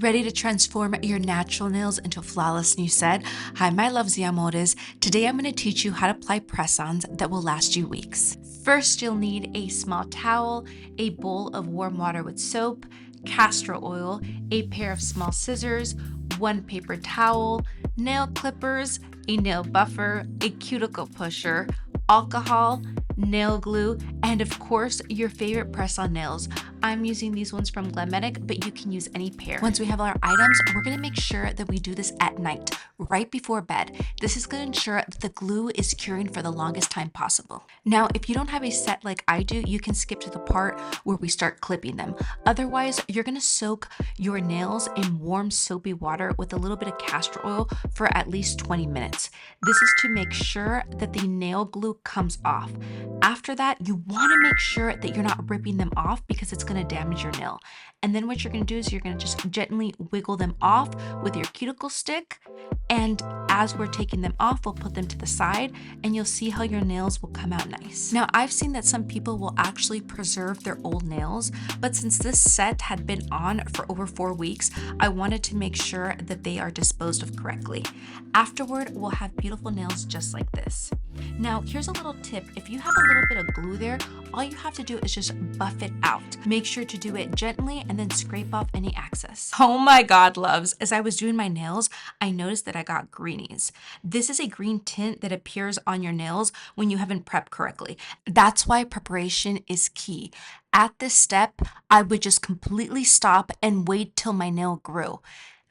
Ready to transform your natural nails into a flawless new set? Hi, my loves y amores. Today I'm going to teach you how to apply press-ons that will last you weeks. First, you'll need a small towel, a bowl of warm water with soap, castor oil, a pair of small scissors, one paper towel, nail clippers, a nail buffer, a cuticle pusher, alcohol, nail glue, and of course, your favorite press-on nails. I'm using these ones from Glamedic, but you can use any pair. Once we have our items, we're gonna make sure that we do this at night, right before bed. This is gonna ensure that the glue is curing for the longest time possible. Now, if you don't have a set like I do, you can skip to the part where we start clipping them. Otherwise, you're gonna soak your nails in warm soapy water with a little bit of castor oil for at least 20 minutes. This is to make sure that the nail glue comes off. After that, you wanna make sure that you're not ripping them off because it's gonna damage your nail. And then what you're gonna do is you're gonna just gently wiggle them off with your cuticle stick. And as we're taking them off, we'll put them to the side and you'll see how your nails will come out nice. Now, I've seen that some people will actually preserve their old nails, but since this set had been on for over 4 weeks, I wanted to make sure that they are disposed of correctly. Afterward, we'll have beautiful nails just like this. Now, here's a little tip. If you have a little bit of glue there, all you have to do is just buff it out. Make sure to do it gently and then scrape off any excess. Oh my God, loves. As I was doing my nails, I noticed that I got greenies. This is a green tint that appears on your nails when you haven't prepped correctly. That's why preparation is key. At this step, I would just completely stop and wait till my nail grew.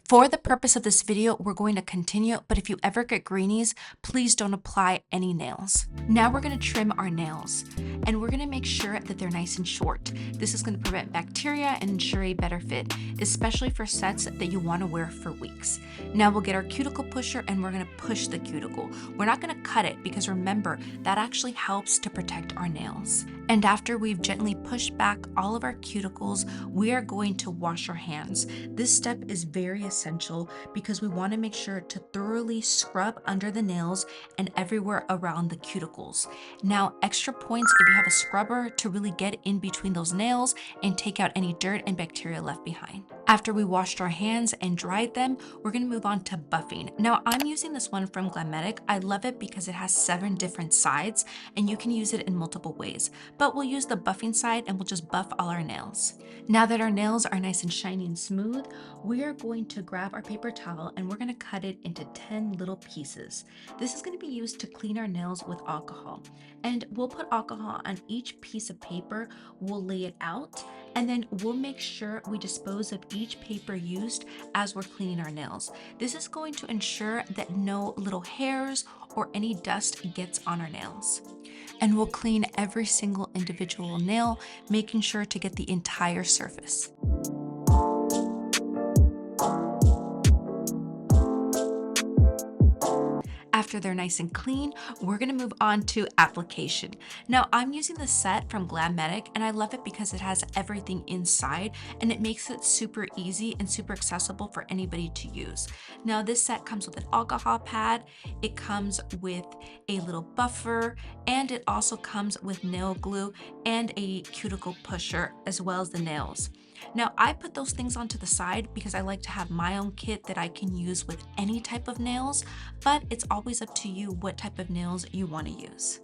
For the purpose of this video, we're going to continue, but if you ever get greenies, please don't apply any nails. Now we're gonna trim our nails, and we're gonna make sure that they're nice and short. This is gonna prevent bacteria and ensure a better fit, especially for sets that you wanna wear for weeks. Now we'll get our cuticle pusher and we're gonna push the cuticle. We're not gonna cut it because remember, that actually helps to protect our nails. And after we've gently pushed back all of our cuticles, we are going to wash our hands. This step is very essential because we want to make sure to thoroughly scrub under the nails and everywhere around the cuticles. Now, extra points if you have a scrubber to really get in between those nails and take out any dirt and bacteria left behind. After we washed our hands and dried them, we're going to move on to buffing. Now, I'm using this one from Glamedic. I love it because it has 7 different sides and you can use it in multiple ways. But we'll use the buffing side and we'll just buff all our nails. Now that our nails are nice and shiny and smooth, we are going to grab our paper towel and we're going to cut it into 10 little pieces. This is going to be used to clean our nails with alcohol. And we'll put alcohol on each piece of paper, we'll lay it out, and then we'll make sure we dispose of each paper used as we're cleaning our nails. This is going to ensure that no little hairs or any dust gets on our nails. And we'll clean every single individual nail, making sure to get the entire surface. After they're nice and clean, we're gonna move on to application. Now, I'm using the set from Glamedic and I love it because it has everything inside and it makes it super easy and super accessible for anybody to use. Now, this set comes with an alcohol pad, it comes with a little buffer, and it also comes with nail glue and a cuticle pusher as well as the nails. Now, I put those things onto the side because I like to have my own kit that I can use with any type of nails, but it's always up to you what type of nails you want to use.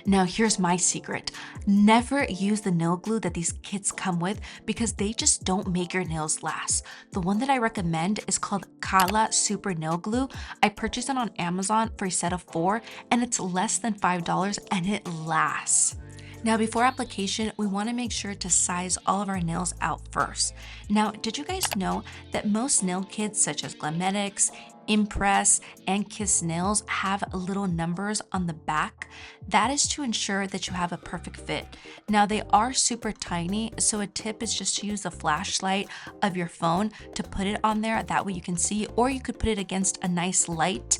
Now, here's my secret. Never use the nail glue that these kits come with because they just don't make your nails last. The one that I recommend is called Kala Super Nail Glue. I purchased it on Amazon for a set of 4 and it's less than $5 and it lasts. Now, before application, we want to make sure to size all of our nails out first. Now, did you guys know that most nail kits such as Glamedic's, Impress, and Kiss Nails have little numbers on the back? That is to ensure that you have a perfect fit. Now, they are super tiny, so a tip is just to use the flashlight of your phone to put it on there. That way you can see, or you could put it against a nice light.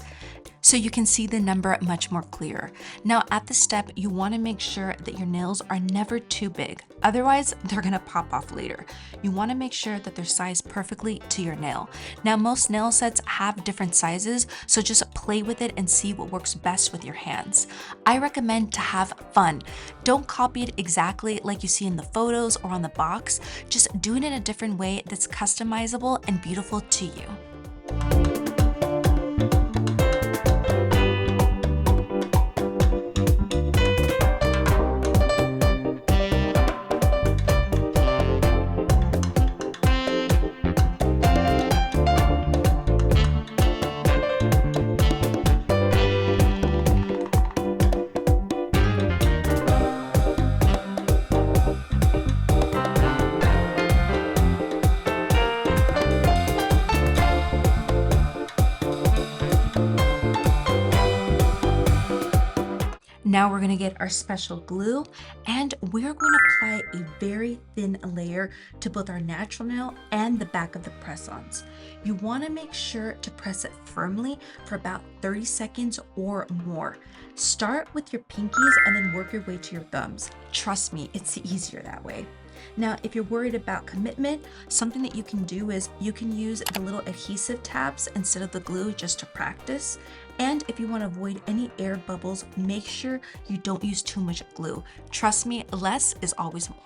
so you can see the number much more clear. Now at this step, you want to make sure that your nails are never too big. Otherwise, they're gonna pop off later. You want to make sure that they're sized perfectly to your nail. Now most nail sets have different sizes, so just play with it and see what works best with your hands. I recommend to have fun. Don't copy it exactly like you see in the photos or on the box. Just do it in a different way that's customizable and beautiful to you. Now we're gonna get our special glue and we're going to apply a very thin layer to both our natural nail and the back of the press-ons. You wanna make sure to press it firmly for about 30 seconds or more. Start with your pinkies and then work your way to your thumbs. Trust me, it's easier that way. Now, if you're worried about commitment, something that you can do is you can use the little adhesive tabs instead of the glue just to practice. And if you want to avoid any air bubbles, make sure you don't use too much glue. Trust me, less is always more.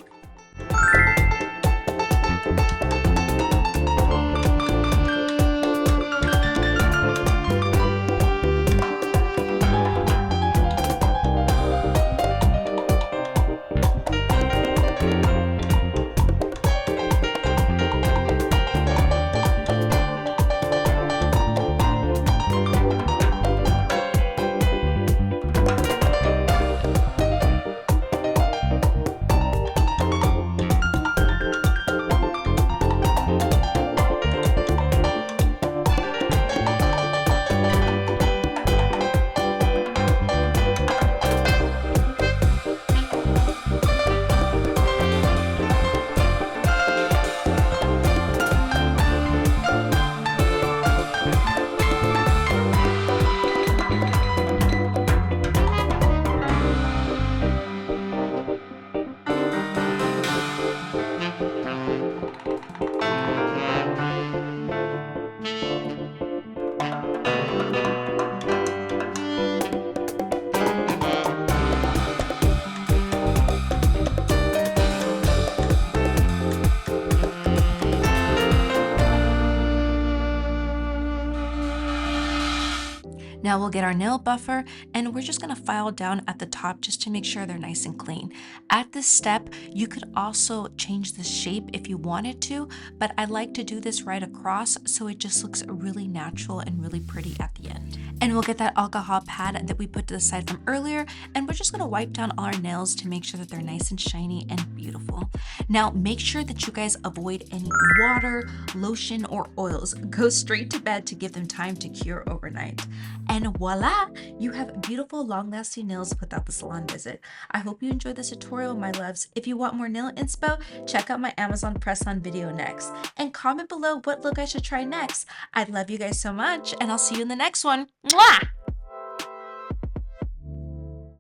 Now we'll get our nail buffer and we're just gonna file down at the top just to make sure they're nice and clean. At this step, you could also change the shape if you wanted to, but I like to do this right across so it just looks really natural and really pretty at the end. And we'll get that alcohol pad that we put to the side from earlier, and we're just gonna wipe down all our nails to make sure that they're nice and shiny and beautiful. Now make sure that you guys avoid any water, lotion, or oils. Go straight to bed to give them time to cure overnight. And voila, you have beautiful long-lasting nails without the salon visit. I hope you enjoyed this tutorial, my loves. If you want more nail inspo, check out my Amazon press-on video next. And comment below what look I should try next. I love you guys so much, and I'll see you in the next one. Mwah!